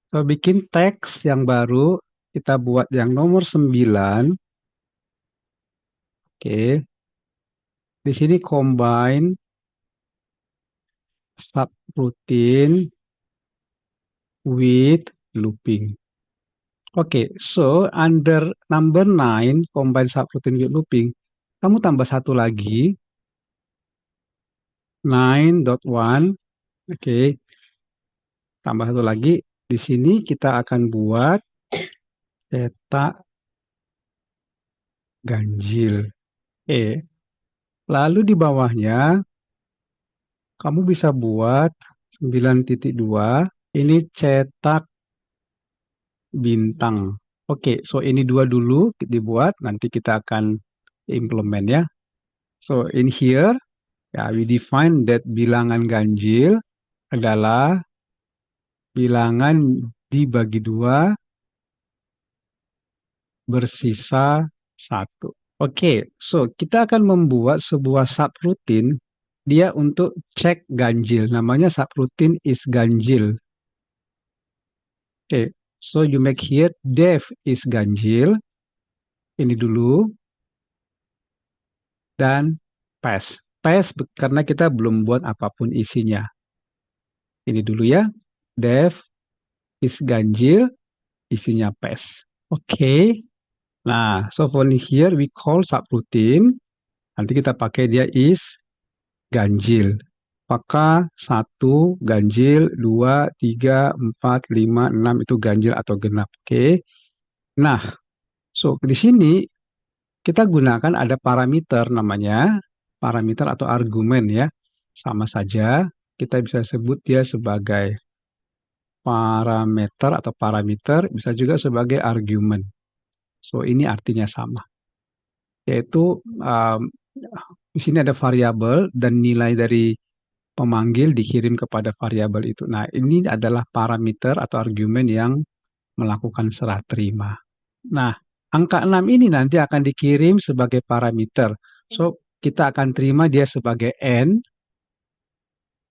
So, bikin teks yang baru, kita buat yang nomor 9. Oke. Di sini combine subroutine with looping. Oke, so under number 9, combine subroutine with looping, kamu tambah satu lagi, 9.1. Oke, tambah satu lagi. Di sini kita akan buat cetak ganjil. Lalu di bawahnya, kamu bisa buat 9.2. Ini cetak bintang. Oke, so ini dua dulu dibuat, nanti kita akan implement ya. So in here, ya, we define that bilangan ganjil adalah bilangan dibagi dua bersisa satu. Oke, so kita akan membuat sebuah subroutine dia untuk cek ganjil. Namanya subroutine is ganjil. Oke, so you make here def is ganjil. Ini dulu. Dan pass. Pass karena kita belum buat apapun isinya. Ini dulu ya. Def is ganjil, isinya pass. Oke. Nah, so for here we call subroutine. Nanti kita pakai dia is ganjil. Maka 1 ganjil, 2, 3, 4, 5, 6 itu ganjil atau genap. Oke. Nah, so di sini kita gunakan ada parameter namanya parameter atau argumen ya. Sama saja kita bisa sebut dia sebagai parameter atau parameter, bisa juga sebagai argumen. So ini artinya sama. Yaitu di sini ada variabel dan nilai dari pemanggil dikirim kepada variabel itu. Nah, ini adalah parameter atau argumen yang melakukan serah terima. Nah, angka 6 ini nanti akan dikirim sebagai parameter. So, kita akan terima dia sebagai N.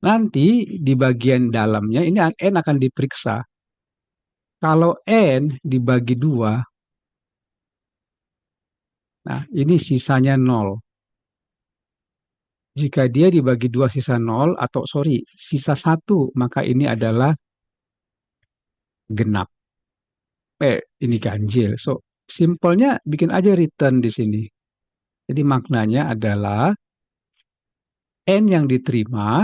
Nanti di bagian dalamnya ini N akan diperiksa. Kalau N dibagi 2, nah ini sisanya 0. Jika dia dibagi 2 sisa 0, atau sorry, sisa 1, maka ini adalah genap. Ini ganjil. So, simpelnya bikin aja return di sini. Jadi maknanya adalah N yang diterima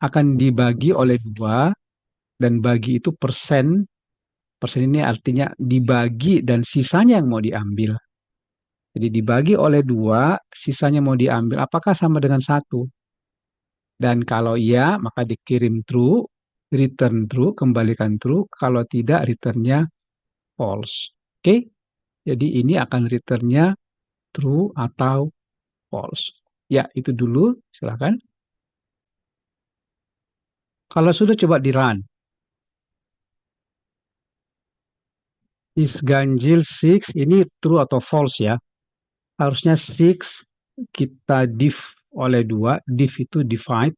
akan dibagi oleh 2, dan bagi itu persen. Persen ini artinya dibagi dan sisanya yang mau diambil. Jadi dibagi oleh 2, sisanya mau diambil. Apakah sama dengan 1? Dan kalau iya, maka dikirim true, return true, kembalikan true. Kalau tidak, returnnya false. Oke? Jadi ini akan returnnya true atau false. Ya, itu dulu. Silakan. Kalau sudah, coba di run. Is ganjil 6, ini true atau false ya. Harusnya 6 kita div oleh 2. Div itu divide.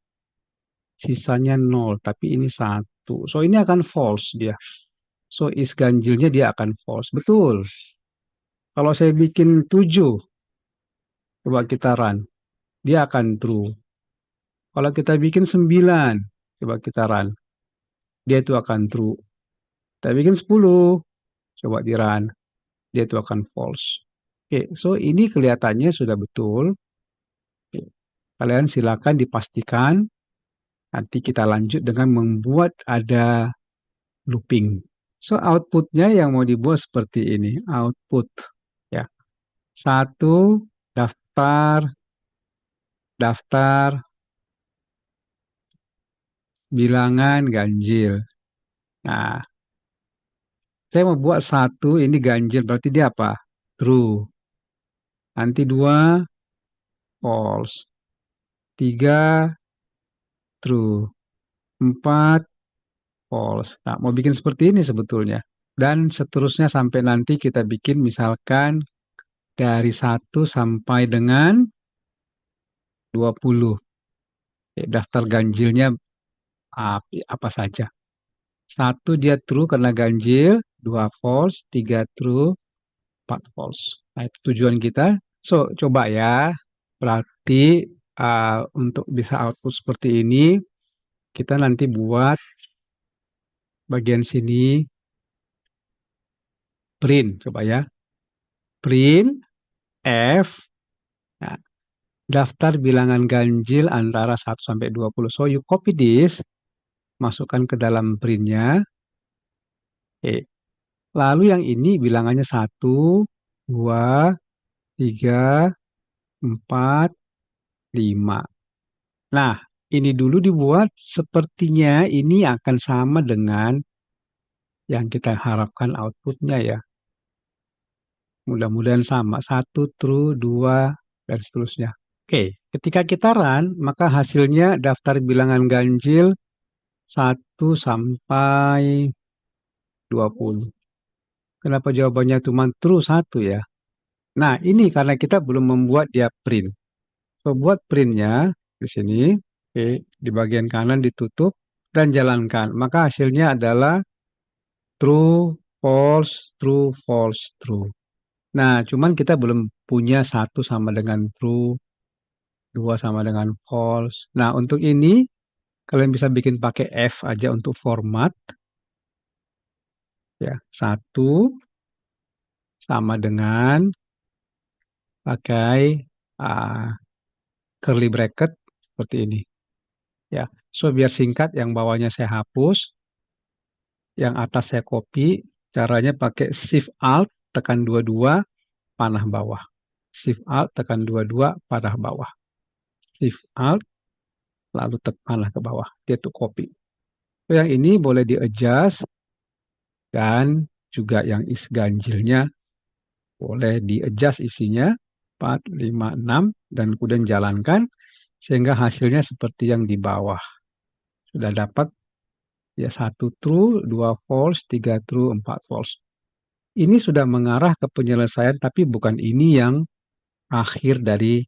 Sisanya 0. Tapi ini 1. So ini akan false dia. So is ganjilnya dia akan false. Betul. Kalau saya bikin 7. Coba kita run. Dia akan true. Kalau kita bikin 9. Coba kita run. Dia itu akan true. Kita bikin 10. Coba di run. Dia itu akan false. Oke, so ini kelihatannya sudah betul. Oke. Kalian silakan dipastikan. Nanti kita lanjut dengan membuat ada looping. So outputnya yang mau dibuat seperti ini. Output ya. 1 daftar bilangan ganjil. Nah, saya mau buat 1 ini ganjil, berarti dia apa? True. Nanti 2 false. 3 true. 4 false. Nah, mau bikin seperti ini sebetulnya. Dan seterusnya sampai nanti kita bikin misalkan dari 1 sampai dengan 20. Daftar ganjilnya apa saja. 1 dia true karena ganjil, 2 false, 3 true, 4 false. Nah, itu tujuan kita. So, coba ya. Berarti untuk bisa output seperti ini, kita nanti buat bagian sini print. Coba ya. Print F. Nah, daftar bilangan ganjil antara 1 sampai 20. So, you copy this. Masukkan ke dalam printnya. Oke. Lalu yang ini bilangannya 1, 2, 3, 4, 5. Nah, ini dulu dibuat sepertinya ini akan sama dengan yang kita harapkan outputnya ya. Mudah-mudahan sama. 1 true, 2, dan seterusnya. Oke, ketika kita run, maka hasilnya daftar bilangan ganjil 1 sampai 20. Kenapa jawabannya cuma true 1 ya? Nah, ini karena kita belum membuat dia print. So, buat printnya di sini, oke, di bagian kanan ditutup dan jalankan. Maka hasilnya adalah true, false, true, false, true. Nah, cuman kita belum punya 1 sama dengan true, 2 sama dengan false. Nah, untuk ini kalian bisa bikin pakai F aja untuk format. Ya, 1 sama dengan pakai curly bracket seperti ini. Ya, so biar singkat yang bawahnya saya hapus, yang atas saya copy. Caranya pakai Shift Alt tekan 22 panah bawah. Shift Alt tekan 22 panah bawah. Shift Alt lalu tekan panah ke bawah. Dia tuh copy. So, yang ini boleh di-adjust dan juga yang is ganjilnya boleh di-adjust isinya 4, 5, 6 dan kemudian jalankan sehingga hasilnya seperti yang di bawah. Sudah dapat ya 1 true, 2 false, 3 true, 4 false. Ini sudah mengarah ke penyelesaian tapi bukan ini yang akhir dari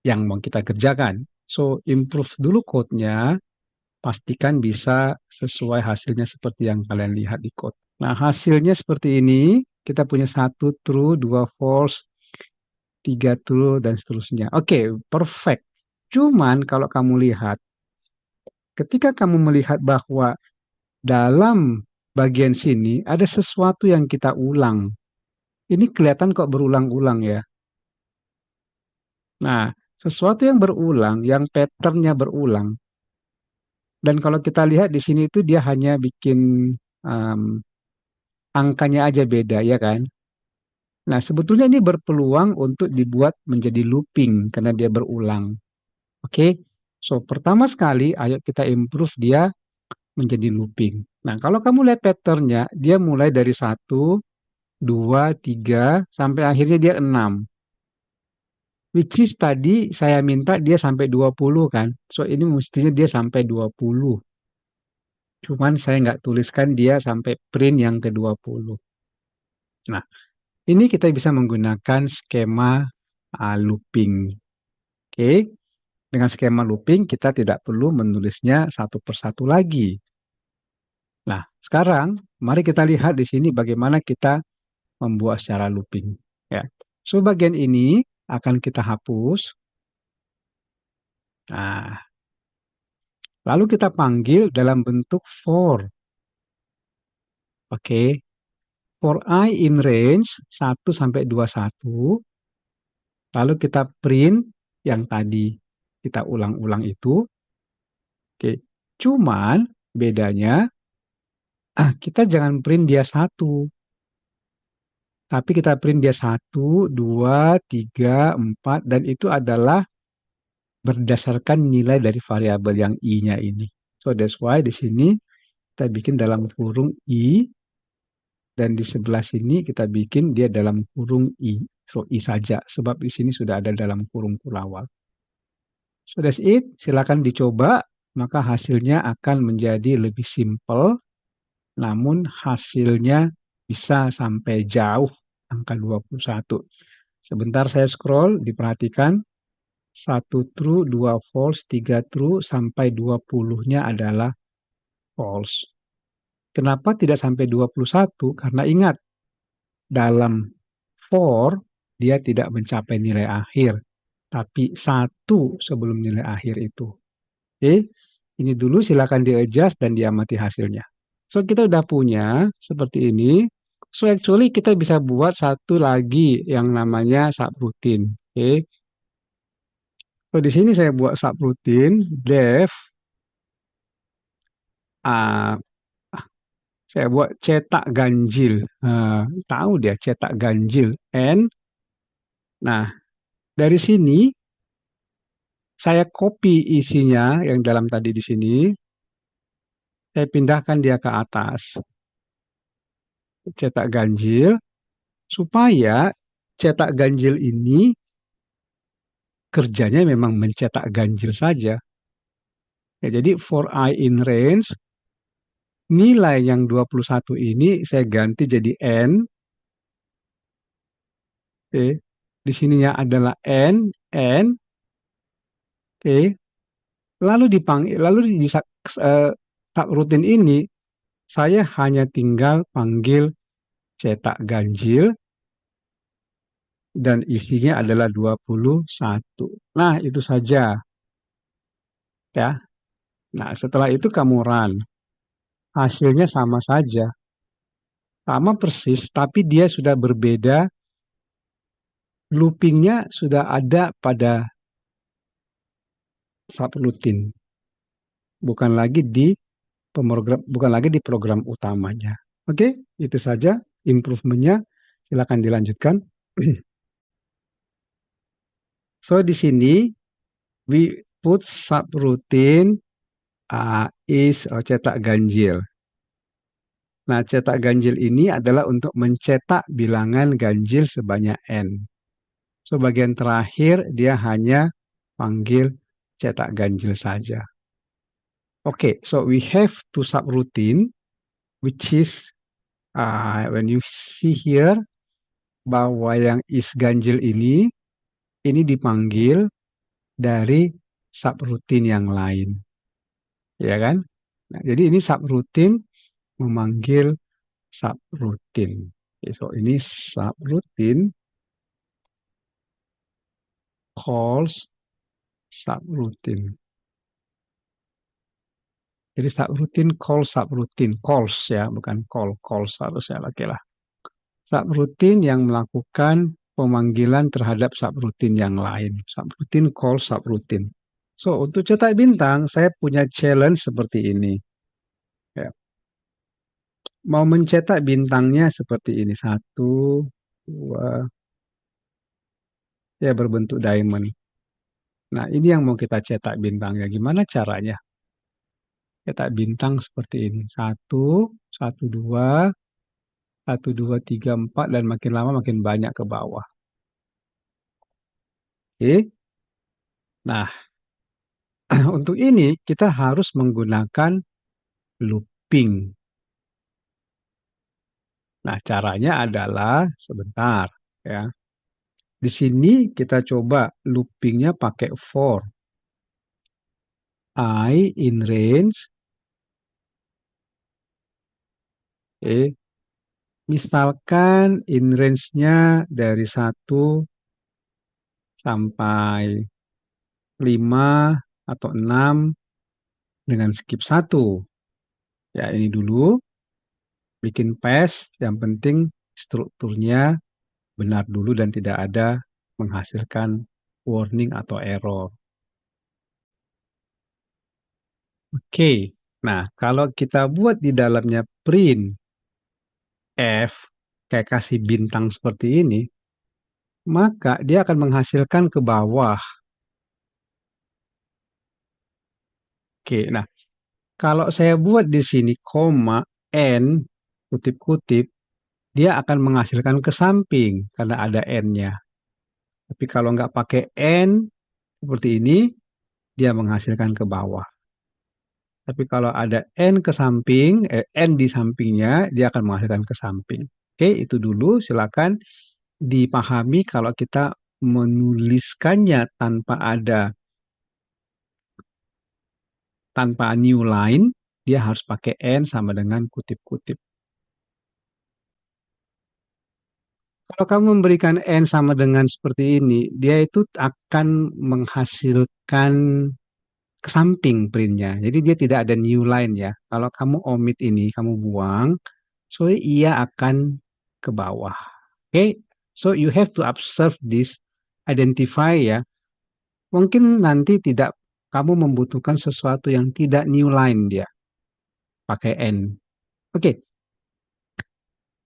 yang mau kita kerjakan. So, improve dulu code-nya, pastikan bisa sesuai hasilnya seperti yang kalian lihat di code. Nah, hasilnya seperti ini. Kita punya 1 true, 2 false, 3 true, dan seterusnya. Oke, perfect. Cuman kalau kamu lihat, ketika kamu melihat bahwa dalam bagian sini ada sesuatu yang kita ulang. Ini kelihatan kok berulang-ulang ya. Nah, sesuatu yang berulang, yang patternnya berulang. Dan kalau kita lihat di sini itu dia hanya bikin angkanya aja beda ya kan. Nah, sebetulnya ini berpeluang untuk dibuat menjadi looping karena dia berulang. Oke, so pertama sekali ayo kita improve dia menjadi looping. Nah, kalau kamu lihat patternnya, dia mulai dari 1, 2, 3, sampai akhirnya dia 6. Which is tadi saya minta dia sampai 20 kan. So, ini mestinya dia sampai 20. Cuman saya nggak tuliskan dia sampai print yang ke-20. Nah, ini kita bisa menggunakan skema looping. Oke, dengan skema looping kita tidak perlu menulisnya satu persatu lagi. Nah, sekarang mari kita lihat di sini bagaimana kita membuat secara looping. Ya. So, bagian ini akan kita hapus. Nah, lalu kita panggil dalam bentuk for. Oke. For I in range 1 sampai 21. Lalu kita print yang tadi kita ulang-ulang itu. Oke. Cuman bedanya kita jangan print dia 1. Tapi kita print dia 1, 2, 3, 4 dan itu adalah berdasarkan nilai dari variabel yang i-nya ini. So that's why di sini kita bikin dalam kurung i dan di sebelah sini kita bikin dia dalam kurung i. So i saja sebab di sini sudah ada dalam kurung awal. So that's it. Silakan dicoba maka hasilnya akan menjadi lebih simple namun hasilnya bisa sampai jauh angka 21. Sebentar saya scroll, diperhatikan 1 true, 2 false, 3 true, sampai 20-nya adalah false. Kenapa tidak sampai 21? Karena ingat, dalam for dia tidak mencapai nilai akhir, tapi 1 sebelum nilai akhir itu. Oke, ini dulu silakan di-adjust dan diamati hasilnya. So, kita udah punya seperti ini. So, actually kita bisa buat satu lagi yang namanya subroutine. Oke. So, di sini saya buat subroutine def uh, saya buat cetak ganjil. Tahu dia cetak ganjil n. Nah, dari sini saya copy isinya yang dalam tadi di sini. Saya pindahkan dia ke atas. Cetak ganjil supaya cetak ganjil ini kerjanya memang mencetak ganjil saja. Ya, jadi for I in range, nilai yang 21 ini saya ganti jadi N. Oke. Di sininya adalah N. Oke. Lalu dipanggil, lalu di subroutine ini, saya hanya tinggal panggil cetak ganjil dan isinya adalah 21. Nah, itu saja. Ya. Nah, setelah itu kamu run. Hasilnya sama saja. Sama persis, tapi dia sudah berbeda. Loopingnya sudah ada pada subroutine. Bukan lagi di bukan lagi di program utamanya. Oke, itu saja improvementnya. Silakan dilanjutkan. So, di sini we put subroutine is cetak ganjil. Nah, cetak ganjil ini adalah untuk mencetak bilangan ganjil sebanyak n. So, bagian terakhir dia hanya panggil cetak ganjil saja. Okay, so we have two subroutine, which is when you see here bahwa yang is ganjil ini dipanggil dari subroutine yang lain, ya kan? Nah, jadi ini subroutine memanggil subroutine. Okay, so ini subroutine calls subroutine. Jadi subroutine calls ya, bukan calls harusnya lagi lah. Subroutine yang melakukan pemanggilan terhadap subroutine yang lain. Subroutine call subroutine. So, untuk cetak bintang, saya punya challenge seperti ini. Ya. Mau mencetak bintangnya seperti ini. 1, 2, ya berbentuk diamond. Nah, ini yang mau kita cetak bintangnya. Gimana caranya? Cetak bintang seperti ini. 1, 1, 2, 1, 2, 3, 4, dan makin lama makin banyak ke bawah. Oke. Nah, untuk ini kita harus menggunakan looping. Nah, caranya adalah sebentar ya. Di sini kita coba loopingnya pakai for. I in range. Misalkan in range-nya dari 1 sampai 5 atau 6 dengan skip 1. Ya, ini dulu. Bikin paste, yang penting strukturnya benar dulu dan tidak ada menghasilkan warning atau error. Oke, nah kalau kita buat di dalamnya print F, kayak kasih bintang seperti ini, maka dia akan menghasilkan ke bawah. Oke, nah kalau saya buat di sini koma N, kutip-kutip, dia akan menghasilkan ke samping karena ada N-nya. Tapi kalau nggak pakai N, seperti ini, dia menghasilkan ke bawah. Tapi kalau ada N ke samping, N di sampingnya, dia akan menghasilkan ke samping. Oke, itu dulu. Silakan dipahami kalau kita menuliskannya tanpa new line, dia harus pakai N sama dengan kutip-kutip. Kalau kamu memberikan N sama dengan seperti ini, dia itu akan menghasilkan ke samping printnya. Jadi dia tidak ada new line ya. Kalau kamu omit ini, kamu buang, so ia akan ke bawah. Oke, okay? So you have to observe this, identify ya. Mungkin nanti tidak kamu membutuhkan sesuatu yang tidak new line dia, pakai N. Oke, okay.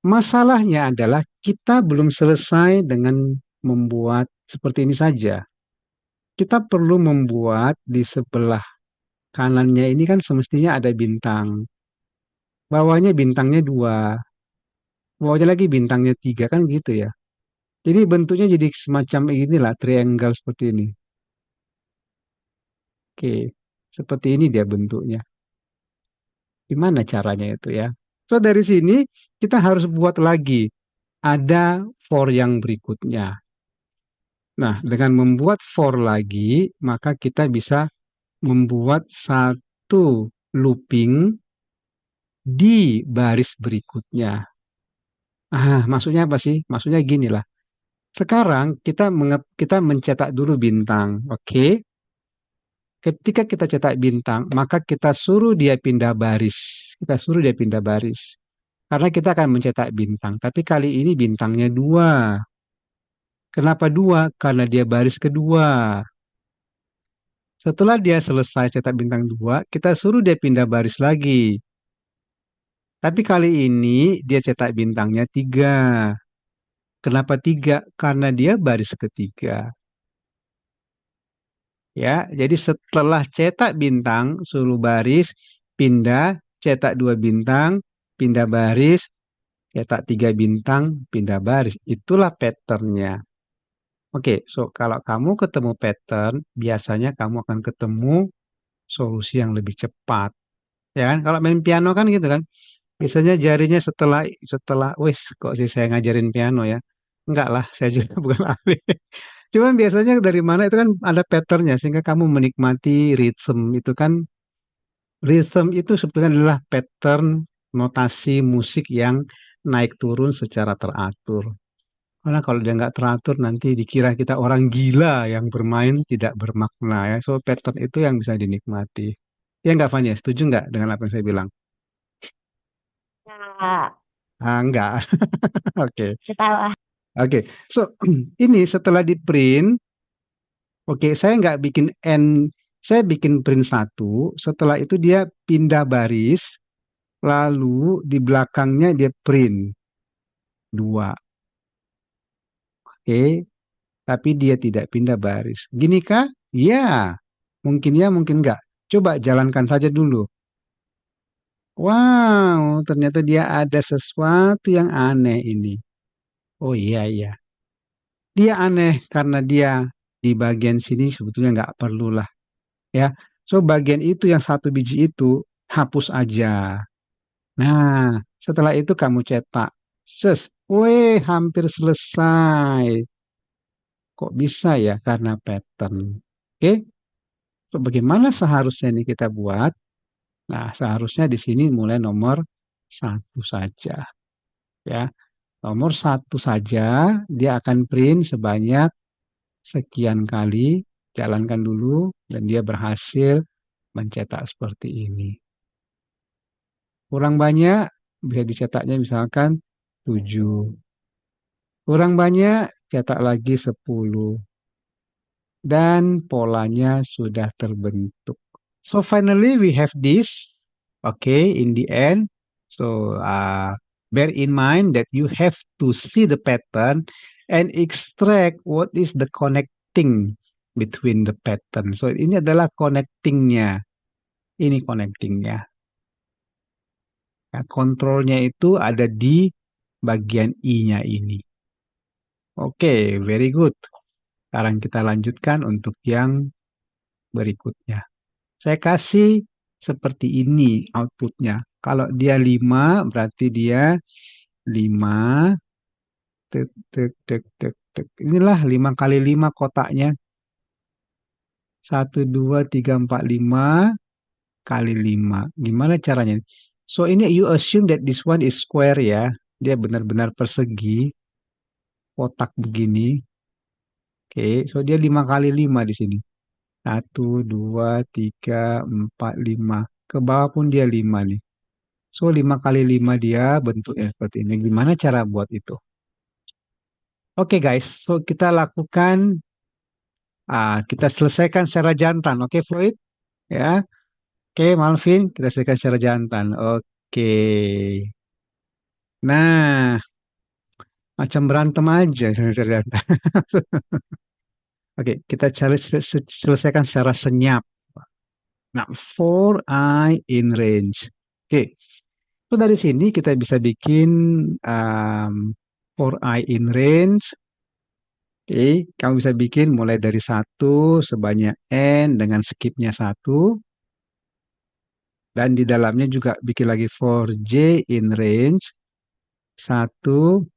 Masalahnya adalah kita belum selesai dengan membuat seperti ini saja. Kita perlu membuat di sebelah kanannya ini kan semestinya ada bintang. Bawahnya bintangnya 2, bawahnya lagi bintangnya 3 kan gitu ya. Jadi bentuknya jadi semacam inilah triangle seperti ini. Oke, seperti ini dia bentuknya. Gimana caranya itu ya? So dari sini kita harus buat lagi. Ada for yang berikutnya. Nah, dengan membuat for lagi, maka kita bisa membuat satu looping di baris berikutnya. Maksudnya apa sih? Maksudnya gini lah. Sekarang kita mencetak dulu bintang, oke? Ketika kita cetak bintang, maka kita suruh dia pindah baris. Kita suruh dia pindah baris. Karena kita akan mencetak bintang. Tapi kali ini bintangnya 2. Kenapa 2? Karena dia baris kedua. Setelah dia selesai cetak bintang 2, kita suruh dia pindah baris lagi. Tapi kali ini dia cetak bintangnya 3. Kenapa 3? Karena dia baris ketiga. Ya, jadi setelah cetak bintang, suruh baris, pindah, cetak 2 bintang, pindah baris, cetak 3 bintang, pindah baris. Itulah patternnya. Oke, so kalau kamu ketemu pattern, biasanya kamu akan ketemu solusi yang lebih cepat. Ya kan? Kalau main piano kan gitu kan. Biasanya jarinya setelah wis kok sih saya ngajarin piano ya. Enggak lah, saya juga bukan ahli. Cuman biasanya dari mana itu kan ada patternnya sehingga kamu menikmati rhythm itu kan. Rhythm itu sebetulnya adalah pattern notasi musik yang naik turun secara teratur. Karena kalau dia nggak teratur nanti dikira kita orang gila yang bermain tidak bermakna ya. So pattern itu yang bisa dinikmati. Ya nggak Fanya, setuju nggak dengan apa yang saya bilang? Nah, Nggak. Oke. ketawa. Oke. So ini setelah di print, oke, saya nggak bikin N, saya bikin print satu. Setelah itu dia pindah baris, lalu di belakangnya dia print 2. Oke, tapi dia tidak pindah baris. Gini kah? Ya, mungkin nggak. Coba jalankan saja dulu. Wow, ternyata dia ada sesuatu yang aneh ini. Oh iya, iya. Dia aneh karena dia di bagian sini sebetulnya nggak perlulah. Ya, so bagian itu yang satu biji itu hapus aja. Nah, setelah itu kamu cetak. Weh, hampir selesai. Kok bisa ya? Karena pattern. Oke, so, bagaimana seharusnya ini kita buat? Nah, seharusnya di sini mulai nomor 1 saja. Ya, nomor 1 saja, dia akan print sebanyak sekian kali. Jalankan dulu, dan dia berhasil mencetak seperti ini. Kurang banyak, bisa dicetaknya misalkan 7. Kurang banyak, cetak lagi 10. Dan polanya sudah terbentuk. So finally we have this, okay, in the end. So bear in mind that you have to see the pattern and extract what is the connecting between the pattern. So ini adalah connectingnya, ini connectingnya. Ya, kontrolnya itu ada di bagian I-nya ini. Oke, very good. Sekarang kita lanjutkan untuk yang berikutnya. Saya kasih seperti ini outputnya. Kalau dia 5, berarti dia 5. Tek, tek, tek, tek, tek. Inilah 5 kali 5 kotaknya. 1, 2, 3, 4, 5. kali 5. Gimana caranya? So, ini you assume that this one is square ya. Dia benar-benar persegi, kotak begini. Oke, so dia 5 kali 5 di sini. 1, 2, 3, 4, 5. Ke bawah pun dia 5 nih. So, 5 kali 5 dia bentuknya seperti ini. Gimana cara buat itu? Oke guys, so kita lakukan, kita selesaikan secara jantan. Oke Floyd? Ya. Oke Malvin, kita selesaikan secara jantan. Oke. Nah, macam berantem aja secara jantan. Oke, kita cari selesaikan secara senyap. Nah, for I in range. Oke, so dari sini kita bisa bikin for I in range. Oke, kamu bisa bikin mulai dari 1 sebanyak n dengan skipnya 1. Dan di dalamnya juga bikin lagi for j in range 1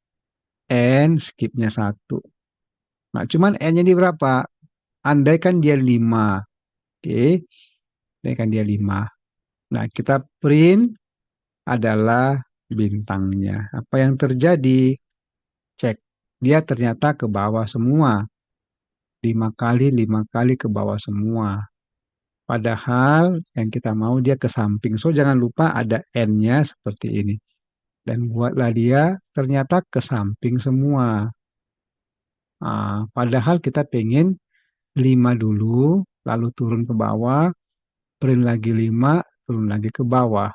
n skipnya 1. Nah, cuman n-nya ini berapa? Andaikan dia 5. Oke, andaikan dia 5. Nah, kita print adalah bintangnya. Apa yang terjadi? Cek. Dia ternyata ke bawah semua. 5 kali, 5 kali ke bawah semua. Padahal yang kita mau dia ke samping. So, jangan lupa ada N-nya seperti ini. Dan buatlah dia ternyata ke samping semua. Padahal kita pengen 5 dulu, lalu turun ke bawah, print lagi 5, turun lagi ke bawah.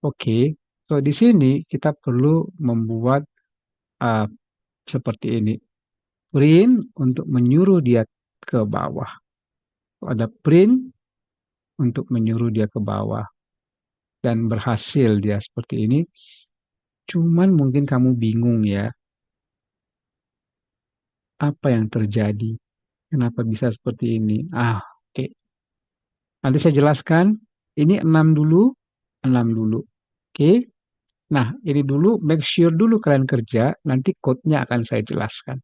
Oke, so di sini kita perlu membuat uh, seperti ini. Print untuk menyuruh dia ke bawah. Ada print untuk menyuruh dia ke bawah. Dan berhasil dia seperti ini. Cuman mungkin kamu bingung ya, apa yang terjadi? Kenapa bisa seperti ini? Oke. Nanti saya jelaskan. Ini 6 dulu, 6 dulu. Oke. Nah, ini dulu, make sure dulu kalian kerja, nanti code-nya akan saya jelaskan.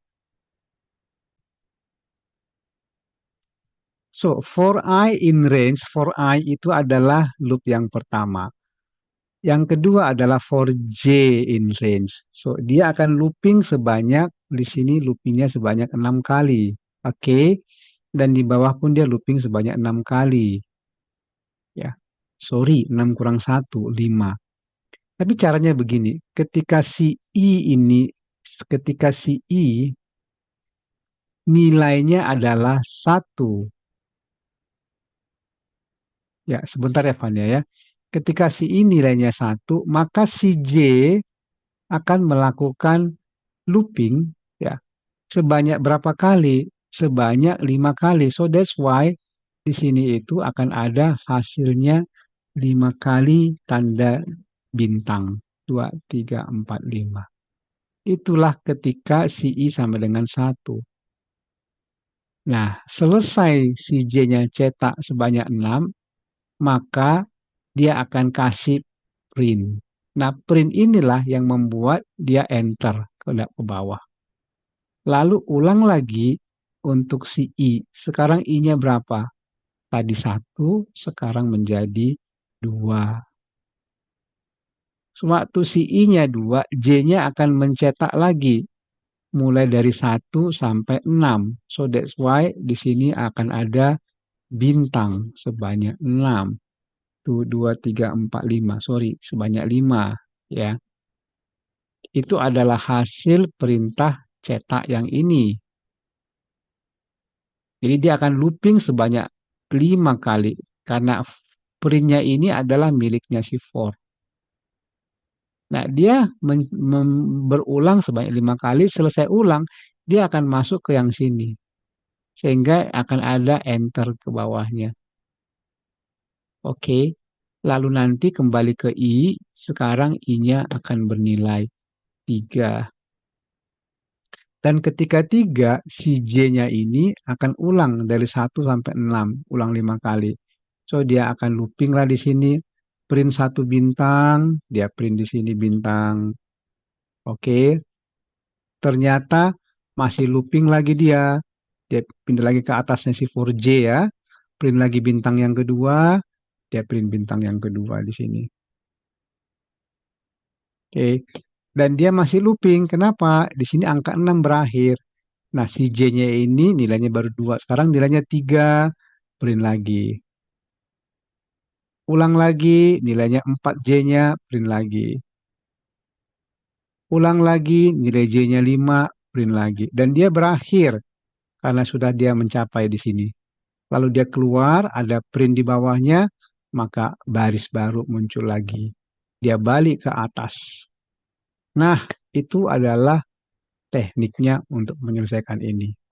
So, for I in range, for I itu adalah loop yang pertama. Yang kedua adalah for J in range. So, dia akan looping sebanyak, di sini loopingnya sebanyak 6 kali. Oke. Dan di bawah pun dia looping sebanyak 6 kali. Ya. Sorry, 6 kurang 1, 5. Tapi caranya begini, ketika si ketika si I nilainya adalah 1. Ya, sebentar ya Fania ya. Ketika si I nilainya 1, maka si J akan melakukan looping ya sebanyak berapa kali? Sebanyak 5 kali. So that's why di sini itu akan ada hasilnya 5 kali tanda bintang. 2, 3, 4, 5. Itulah ketika si I sama dengan 1. Nah, selesai si J-nya cetak sebanyak 6, maka dia akan kasih print. Nah, print inilah yang membuat dia enter ke bawah. Lalu ulang lagi untuk si I. Sekarang I-nya berapa? Tadi 1, sekarang menjadi 2. Sewaktu si I-nya 2, J-nya akan mencetak lagi. Mulai dari 1 sampai 6. So that's why di sini akan ada bintang sebanyak 6. 1, 2, 3, 4, 5. Sorry, sebanyak 5. Ya. Itu adalah hasil perintah cetak yang ini. Jadi dia akan looping sebanyak 5 kali. Karena printnya ini adalah miliknya si for. Nah, dia berulang sebanyak 5 kali. Selesai ulang, dia akan masuk ke yang sini. Sehingga akan ada enter ke bawahnya. Oke. Lalu nanti kembali ke I. Sekarang I-nya akan bernilai 3. Dan ketika 3, si J-nya ini akan ulang dari 1 sampai 6. Ulang 5 kali. So, dia akan looping lah di sini. Print 1 bintang. Dia print di sini bintang. Oke. Ternyata masih looping lagi dia. Dia pindah lagi ke atasnya si 4J ya. Print lagi bintang yang kedua. Dia print bintang yang kedua di sini. Oke. Dan dia masih looping. Kenapa? Di sini angka 6 berakhir. Nah, si J-nya ini nilainya baru 2. Sekarang nilainya 3. Print lagi. Ulang lagi, nilainya 4 J-nya, print lagi. Ulang lagi, nilai J-nya 5, print lagi. Dan dia berakhir karena sudah dia mencapai di sini. Lalu dia keluar, ada print di bawahnya, maka baris baru muncul lagi. Dia balik ke atas. Nah, itu adalah tekniknya untuk menyelesaikan ini.